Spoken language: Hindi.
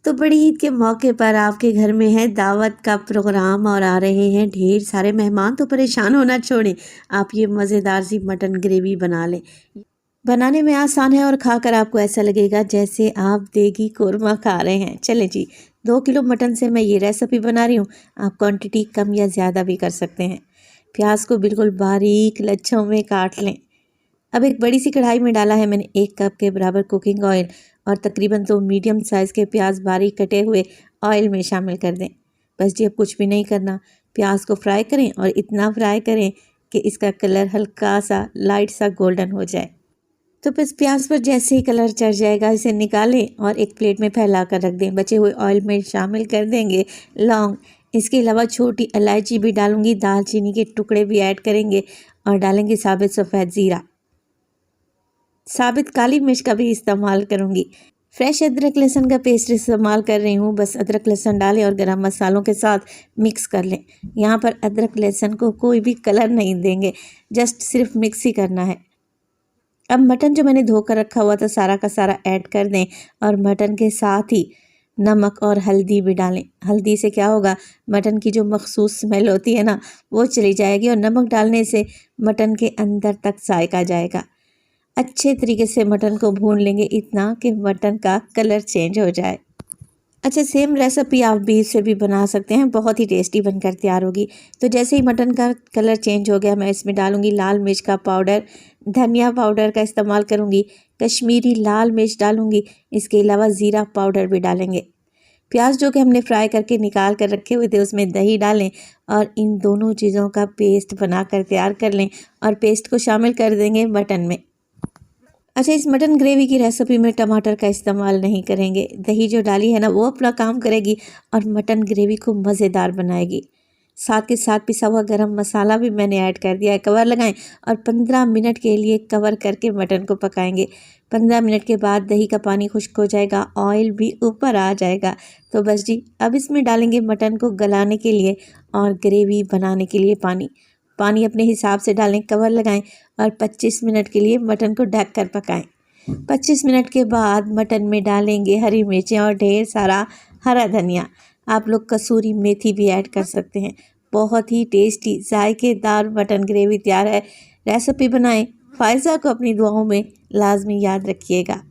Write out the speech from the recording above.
तो बड़ी ईद के मौके पर आपके घर में है दावत का प्रोग्राम और आ रहे हैं ढेर सारे मेहमान, तो परेशान होना छोड़ें। आप ये मज़ेदार सी मटन ग्रेवी बना लें। बनाने में आसान है और खाकर आपको ऐसा लगेगा जैसे आप देगी कोरमा खा रहे हैं। चलें जी, 2 किलो मटन से मैं ये रेसिपी बना रही हूँ। आप क्वांटिटी कम या ज़्यादा भी कर सकते हैं। प्याज को बिल्कुल बारीक लच्छों में काट लें। अब एक बड़ी सी कढ़ाई में डाला है मैंने 1 कप के बराबर कुकिंग ऑयल और तकरीबन 2 मीडियम साइज़ के प्याज बारीक कटे हुए ऑयल में शामिल कर दें। बस जी, अब कुछ भी नहीं करना। प्याज को फ्राई करें और इतना फ्राई करें कि इसका कलर हल्का सा लाइट सा गोल्डन हो जाए। तो बस प्याज पर जैसे ही कलर चढ़ जाएगा इसे निकालें और एक प्लेट में फैला कर रख दें। बचे हुए ऑयल में शामिल कर देंगे लौंग, इसके अलावा छोटी इलायची भी डालूंगी, दालचीनी के टुकड़े भी ऐड करेंगे और डालेंगे साबित सफ़ेद ज़ीरा, साबित काली मिर्च का भी इस्तेमाल करूंगी। फ्रेश अदरक लहसुन का पेस्ट इस्तेमाल कर रही हूँ। बस अदरक लहसुन डालें और गरम मसालों के साथ मिक्स कर लें। यहाँ पर अदरक लहसुन को कोई भी कलर नहीं देंगे, जस्ट सिर्फ मिक्स ही करना है। अब मटन जो मैंने धोकर रखा हुआ था सारा का सारा ऐड कर दें और मटन के साथ ही नमक और हल्दी भी डालें। हल्दी से क्या होगा, मटन की जो मखसूस स्मेल होती है ना वो चली जाएगी और नमक डालने से मटन के अंदर तक जायका जाएगा। अच्छे तरीके से मटन को भून लेंगे इतना कि मटन का कलर चेंज हो जाए। अच्छा, सेम रेसिपी आप बीफ से भी बना सकते हैं, बहुत ही टेस्टी बनकर तैयार होगी। तो जैसे ही मटन का कलर चेंज हो गया मैं इसमें डालूंगी लाल मिर्च का पाउडर, धनिया पाउडर का इस्तेमाल करूंगी, कश्मीरी लाल मिर्च डालूंगी, इसके अलावा ज़ीरा पाउडर भी डालेंगे। प्याज जो कि हमने फ्राई करके निकाल कर रखे हुए थे उसमें दही डालें और इन दोनों चीज़ों का पेस्ट बनाकर तैयार कर लें और पेस्ट को शामिल कर देंगे मटन में। अच्छा, इस मटन ग्रेवी की रेसिपी में टमाटर का इस्तेमाल नहीं करेंगे। दही जो डाली है ना वो अपना काम करेगी और मटन ग्रेवी को मज़ेदार बनाएगी। साथ के साथ पिसा हुआ गरम मसाला भी मैंने ऐड कर दिया है। कवर लगाएं और 15 मिनट के लिए कवर करके मटन को पकाएंगे। 15 मिनट के बाद दही का पानी खुश्क हो जाएगा, ऑयल भी ऊपर आ जाएगा। तो बस जी, अब इसमें डालेंगे मटन को गलाने के लिए और ग्रेवी बनाने के लिए पानी। पानी अपने हिसाब से डालें, कवर लगाएं और 25 मिनट के लिए मटन को ढक कर पकाएं। 25 मिनट के बाद मटन में डालेंगे हरी मिर्चें और ढेर सारा हरा धनिया। आप लोग कसूरी मेथी भी ऐड कर सकते हैं। बहुत ही टेस्टी जायकेदार मटन ग्रेवी तैयार है। रेसिपी बनाएं, फायज़ा को अपनी दुआओं में लाजमी याद रखिएगा।